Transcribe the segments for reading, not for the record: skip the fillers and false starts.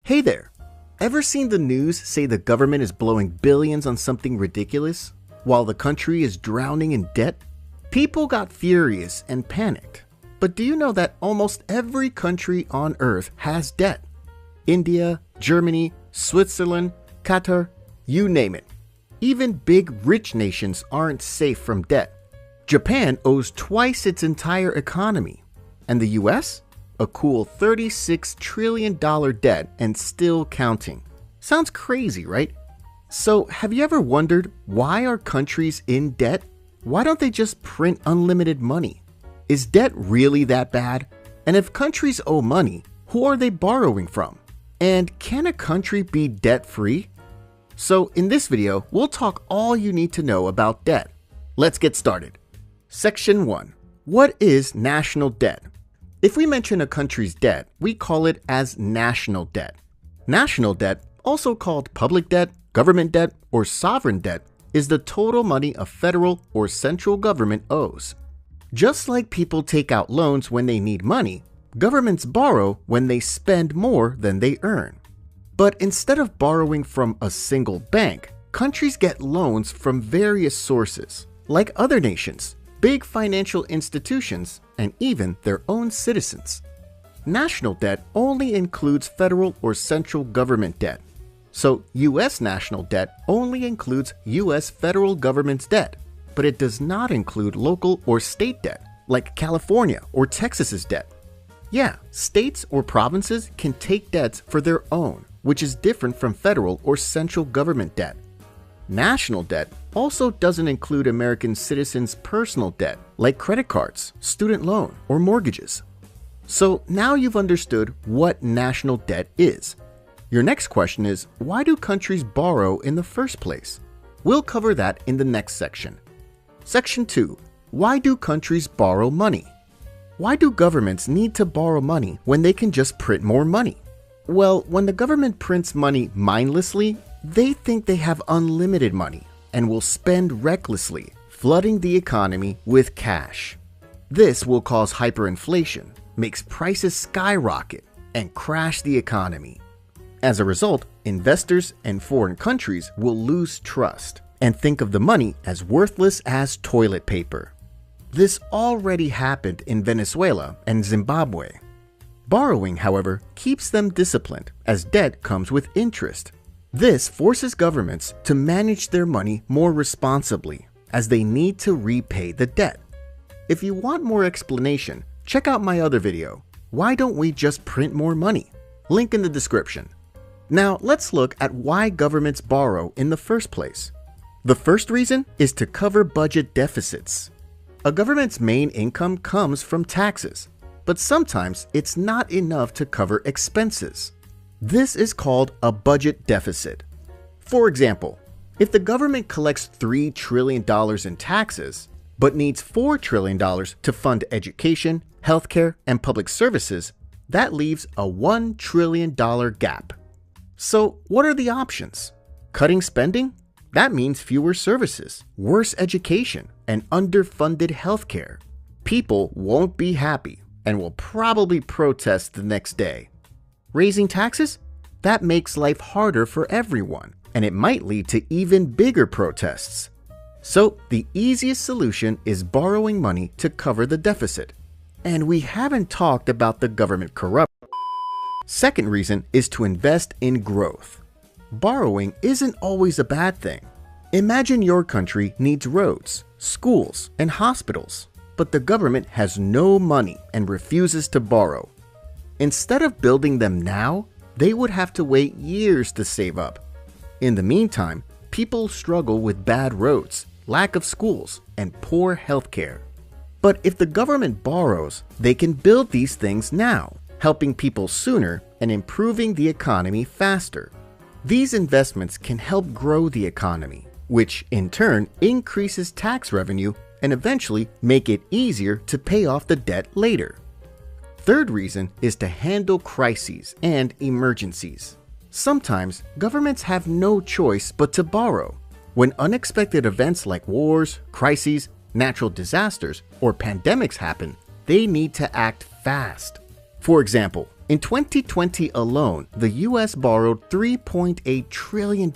Hey there! Ever seen the news say the government is blowing billions on something ridiculous while the country is drowning in debt? People got furious and panicked. But do you know that almost every country on earth has debt? India, Germany, Switzerland, Qatar, you name it. Even big rich nations aren't safe from debt. Japan owes twice its entire economy. And the US? A cool $36 trillion debt and still counting. Sounds crazy, right? So have you ever wondered why are countries in debt? Why don't they just print unlimited money? Is debt really that bad? And if countries owe money, who are they borrowing from? And can a country be debt-free? So in this video, we'll talk all you need to know about debt. Let's get started. Section 1. What is national debt? If we mention a country's debt, we call it as national debt. National debt, also called public debt, government debt, or sovereign debt, is the total money a federal or central government owes. Just like people take out loans when they need money, governments borrow when they spend more than they earn. But instead of borrowing from a single bank, countries get loans from various sources, like other nations, big financial institutions, and even their own citizens. National debt only includes federal or central government debt. So U.S. national debt only includes U.S. federal government's debt, but it does not include local or state debt, like California or Texas's debt. Yeah, states or provinces can take debts for their own, which is different from federal or central government debt. National debt also doesn't include American citizens' personal debt, like credit cards, student loan, or mortgages. So now you've understood what national debt is. Your next question is, why do countries borrow in the first place? We'll cover that in the next section. Section 2. Why do countries borrow money? Why do governments need to borrow money when they can just print more money? Well, when the government prints money mindlessly, they think they have unlimited money and will spend recklessly, flooding the economy with cash. This will cause hyperinflation, makes prices skyrocket, and crash the economy. As a result, investors and foreign countries will lose trust and think of the money as worthless as toilet paper. This already happened in Venezuela and Zimbabwe. Borrowing, however, keeps them disciplined as debt comes with interest. This forces governments to manage their money more responsibly as they need to repay the debt. If you want more explanation, check out my other video, Why Don't We Just Print More Money? Link in the description. Now let's look at why governments borrow in the first place. The first reason is to cover budget deficits. A government's main income comes from taxes, but sometimes it's not enough to cover expenses. This is called a budget deficit. For example, if the government collects $3 trillion in taxes, but needs $4 trillion to fund education, healthcare, and public services, that leaves a $1 trillion gap. So what are the options? Cutting spending? That means fewer services, worse education, and underfunded healthcare. People won't be happy and will probably protest the next day. Raising taxes? That makes life harder for everyone, and it might lead to even bigger protests. So the easiest solution is borrowing money to cover the deficit. And we haven't talked about the government corruption. Second reason is to invest in growth. Borrowing isn't always a bad thing. Imagine your country needs roads, schools, and hospitals, but the government has no money and refuses to borrow. Instead of building them now, they would have to wait years to save up. In the meantime, people struggle with bad roads, lack of schools, and poor healthcare. But if the government borrows, they can build these things now, helping people sooner and improving the economy faster. These investments can help grow the economy, which in turn increases tax revenue and eventually make it easier to pay off the debt later. Third reason is to handle crises and emergencies. Sometimes governments have no choice but to borrow. When unexpected events like wars, crises, natural disasters, or pandemics happen, they need to act fast. For example, In 2020 alone, the US borrowed $3.8 trillion,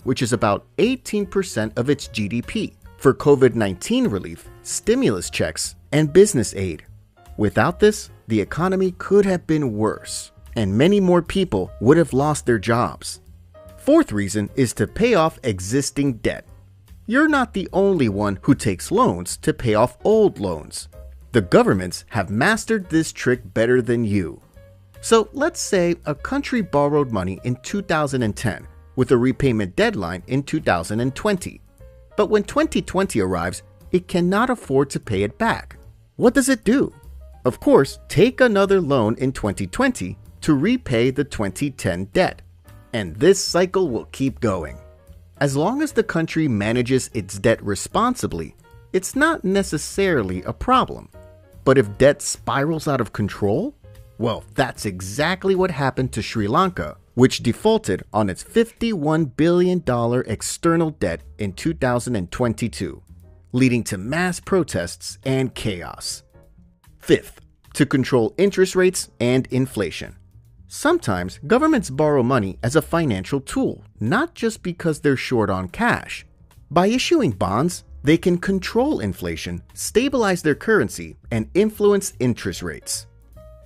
which is about 18% of its GDP, for COVID-19 relief, stimulus checks, and business aid. Without this, the economy could have been worse, and many more people would have lost their jobs. Fourth reason is to pay off existing debt. You're not the only one who takes loans to pay off old loans. The governments have mastered this trick better than you. So let's say a country borrowed money in 2010 with a repayment deadline in 2020. But when 2020 arrives, it cannot afford to pay it back. What does it do? Of course, take another loan in 2020 to repay the 2010 debt. And this cycle will keep going. As long as the country manages its debt responsibly, it's not necessarily a problem. But if debt spirals out of control, well, that's exactly what happened to Sri Lanka, which defaulted on its $51 billion external debt in 2022, leading to mass protests and chaos. Fifth, to control interest rates and inflation. Sometimes governments borrow money as a financial tool, not just because they're short on cash. By issuing bonds, they can control inflation, stabilize their currency, and influence interest rates.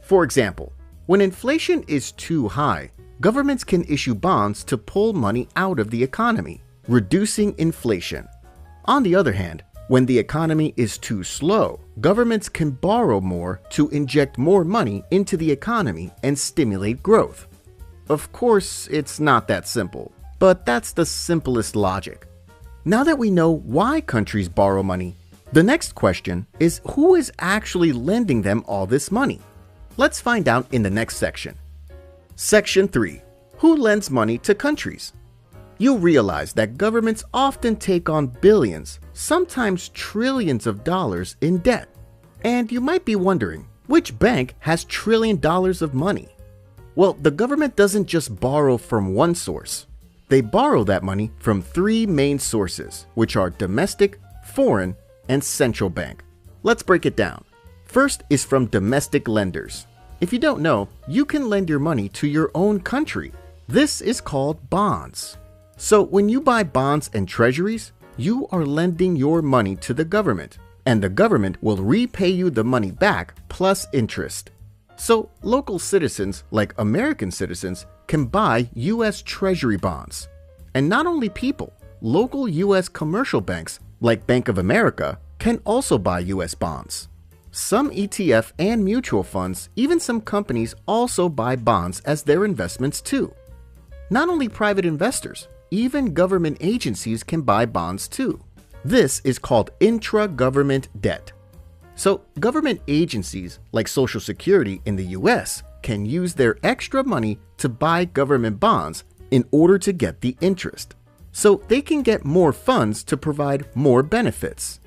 For example, when inflation is too high, governments can issue bonds to pull money out of the economy, reducing inflation. On the other hand, when the economy is too slow, governments can borrow more to inject more money into the economy and stimulate growth. Of course, it's not that simple, but that's the simplest logic. Now that we know why countries borrow money, the next question is who is actually lending them all this money? Let's find out in the next section. Section 3. Who lends money to countries? You'll realize that governments often take on billions, sometimes trillions of dollars in debt. And you might be wondering, which bank has $1 trillion of money? Well, the government doesn't just borrow from one source. They borrow that money from three main sources, which are domestic, foreign, and central bank. Let's break it down. First is from domestic lenders. If you don't know, you can lend your money to your own country. This is called bonds. So when you buy bonds and treasuries, you are lending your money to the government, and the government will repay you the money back plus interest. So local citizens, like American citizens, can buy U.S. Treasury bonds. And not only people, local U.S. commercial banks, like Bank of America, can also buy U.S. bonds. Some ETF and mutual funds, even some companies, also buy bonds as their investments too. Not only private investors, even government agencies can buy bonds too. This is called intra-government debt. So government agencies like Social Security in the US can use their extra money to buy government bonds in order to get the interest. So they can get more funds to provide more benefits.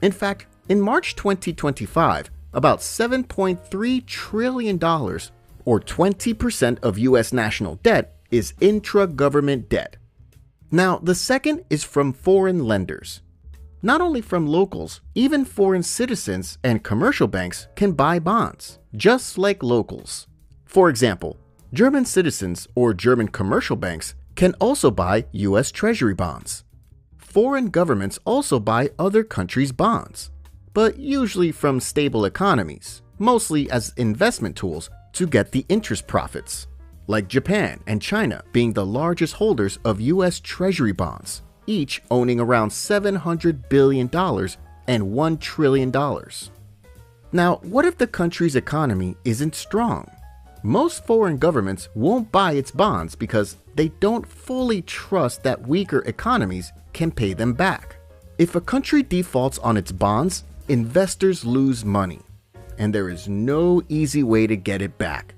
In fact, in March 2025, about $7.3 trillion, or 20% of US national debt, is intra-government debt. Now, the second is from foreign lenders. Not only from locals, even foreign citizens and commercial banks can buy bonds, just like locals. For example, German citizens or German commercial banks can also buy US Treasury bonds. Foreign governments also buy other countries' bonds, but usually from stable economies, mostly as investment tools to get the interest profits, like Japan and China being the largest holders of US Treasury bonds, each owning around $700 billion and $1 trillion. Now, what if the country's economy isn't strong? Most foreign governments won't buy its bonds because they don't fully trust that weaker economies can pay them back. If a country defaults on its bonds, investors lose money, and there is no easy way to get it back.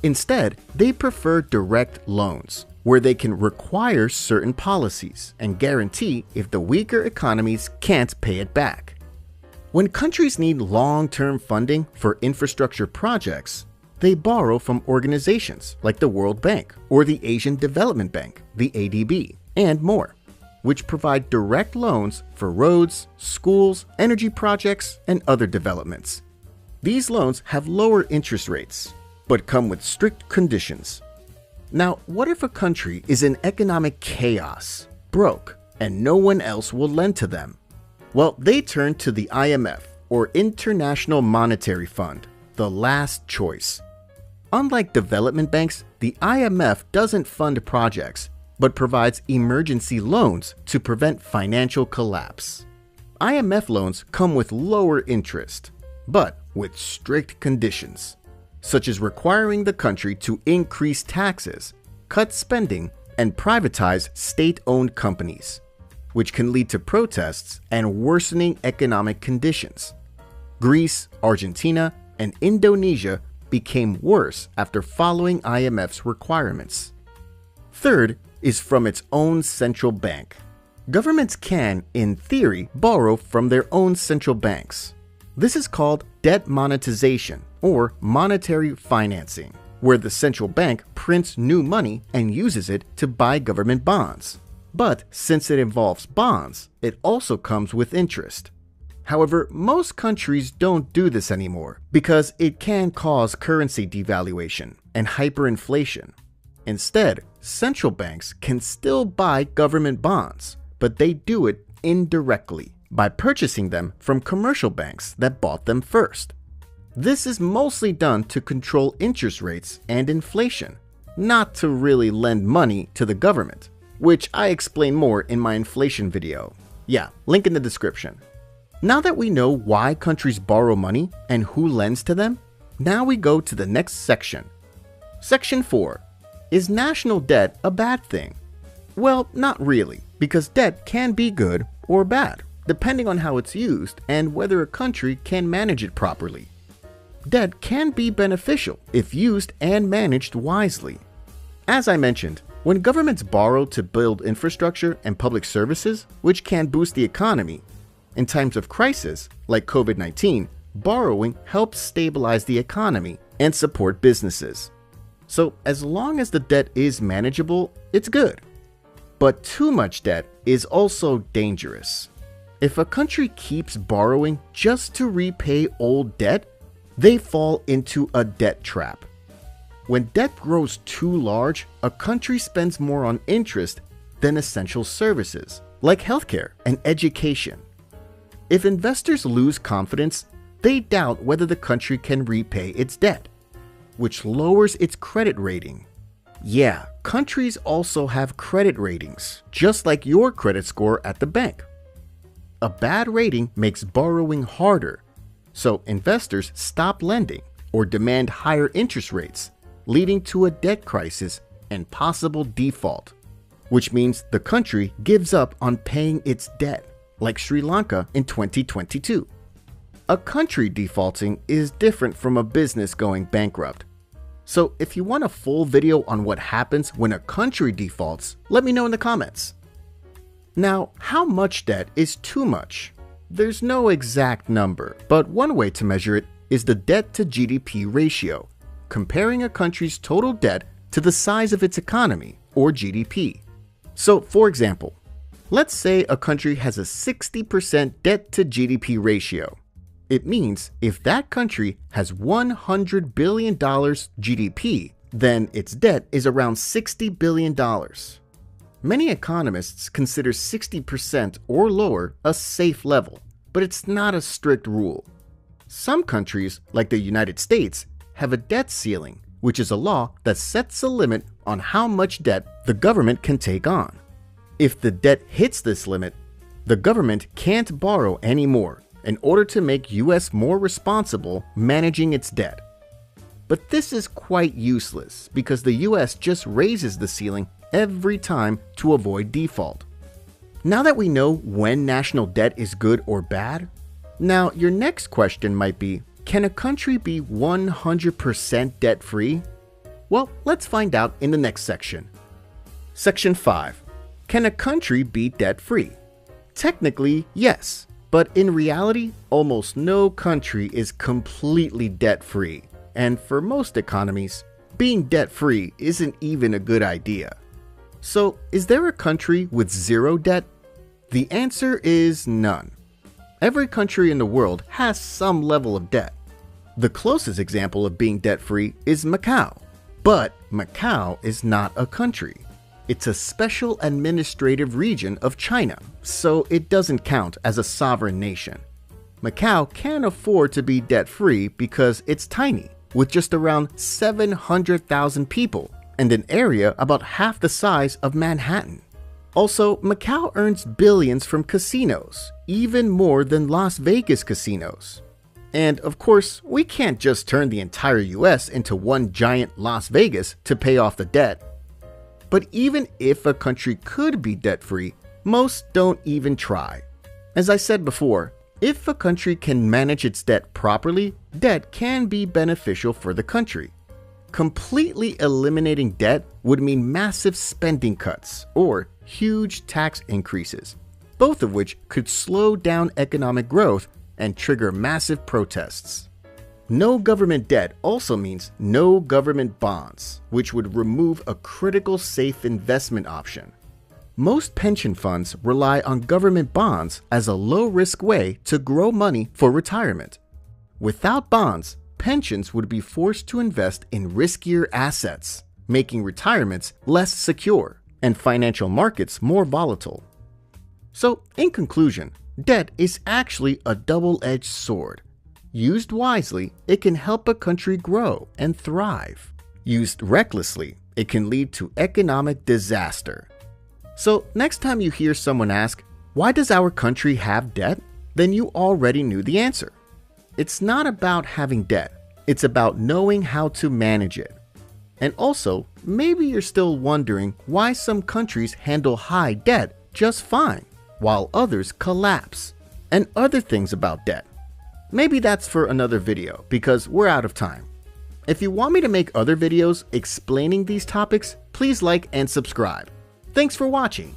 Instead, they prefer direct loans, where they can require certain policies and guarantee if the weaker economies can't pay it back. When countries need long-term funding for infrastructure projects, they borrow from organizations like the World Bank or the Asian Development Bank, the ADB, and more, which provide direct loans for roads, schools, energy projects, and other developments. These loans have lower interest rates, but come with strict conditions. Now, what if a country is in economic chaos, broke, and no one else will lend to them? Well, they turn to the IMF, or International Monetary Fund, the last choice. Unlike development banks, the IMF doesn't fund projects, but provides emergency loans to prevent financial collapse. IMF loans come with lower interest, but with strict conditions, such as requiring the country to increase taxes, cut spending, and privatize state-owned companies, which can lead to protests and worsening economic conditions. Greece, Argentina, and Indonesia became worse after following IMF's requirements. Third is from its own central bank. Governments can, in theory, borrow from their own central banks. This is called debt monetization, or monetary financing, where the central bank prints new money and uses it to buy government bonds. But since it involves bonds, it also comes with interest. However, most countries don't do this anymore because it can cause currency devaluation and hyperinflation. Instead, central banks can still buy government bonds, but they do it indirectly by purchasing them from commercial banks that bought them first. This is mostly done to control interest rates and inflation, not to really lend money to the government, which I explain more in my inflation video. Yeah, link in the description. Now that we know why countries borrow money and who lends to them, now we go to the next section. Section 4. Is national debt a bad thing? Well, not really, because debt can be good or bad, depending on how it's used and whether a country can manage it properly. Debt can be beneficial if used and managed wisely. As I mentioned, when governments borrow to build infrastructure and public services, which can boost the economy, in times of crisis, like COVID-19, borrowing helps stabilize the economy and support businesses. So as long as the debt is manageable, it's good. But too much debt is also dangerous. If a country keeps borrowing just to repay old debt, they fall into a debt trap. When debt grows too large, a country spends more on interest than essential services, like healthcare and education. If investors lose confidence, they doubt whether the country can repay its debt, which lowers its credit rating. Yeah, countries also have credit ratings, just like your credit score at the bank. A bad rating makes borrowing harder, so investors stop lending or demand higher interest rates, leading to a debt crisis and possible default, which means the country gives up on paying its debt, like Sri Lanka in 2022. A country defaulting is different from a business going bankrupt. So if you want a full video on what happens when a country defaults, let me know in the comments. Now, how much debt is too much? There's no exact number, but one way to measure it is the debt to GDP ratio, comparing a country's total debt to the size of its economy, or GDP. So, for example, let's say a country has a 60% debt to GDP ratio. It means if that country has $100 billion GDP, then its debt is around $60 billion. Many economists consider 60% or lower a safe level, but it's not a strict rule. Some countries, like the United States, have a debt ceiling, which is a law that sets a limit on how much debt the government can take on. If the debt hits this limit, the government can't borrow anymore in order to make US more responsible managing its debt. But this is quite useless because the US just raises the ceiling every time to avoid default. Now that we know when national debt is good or bad, now your next question might be, can a country be 100% debt-free? Well, let's find out in the next section. Section 5. Can a country be debt-free? Technically, yes, but in reality, almost no country is completely debt-free, and for most economies, being debt-free isn't even a good idea. So, is there a country with zero debt? The answer is none. Every country in the world has some level of debt. The closest example of being debt-free is Macau. But Macau is not a country. It's a special administrative region of China, so it doesn't count as a sovereign nation. Macau can afford to be debt-free because it's tiny, with just around 700,000 people and an area about half the size of Manhattan. Also, Macau earns billions from casinos, even more than Las Vegas casinos. And of course, we can't just turn the entire US into one giant Las Vegas to pay off the debt. But even if a country could be debt-free, most don't even try. As I said before, if a country can manage its debt properly, debt can be beneficial for the country. Completely eliminating debt would mean massive spending cuts or huge tax increases, both of which could slow down economic growth and trigger massive protests. No government debt also means no government bonds, which would remove a critical safe investment option. Most pension funds rely on government bonds as a low-risk way to grow money for retirement. Without bonds, pensions would be forced to invest in riskier assets, making retirements less secure and financial markets more volatile. So, in conclusion, debt is actually a double-edged sword. Used wisely, it can help a country grow and thrive. Used recklessly, it can lead to economic disaster. So next time you hear someone ask, "Why does our country have debt?" then you already knew the answer. It's not about having debt, it's about knowing how to manage it. And also, maybe you're still wondering why some countries handle high debt just fine, while others collapse, and other things about debt. Maybe that's for another video, because we're out of time. If you want me to make other videos explaining these topics, please like and subscribe. Thanks for watching.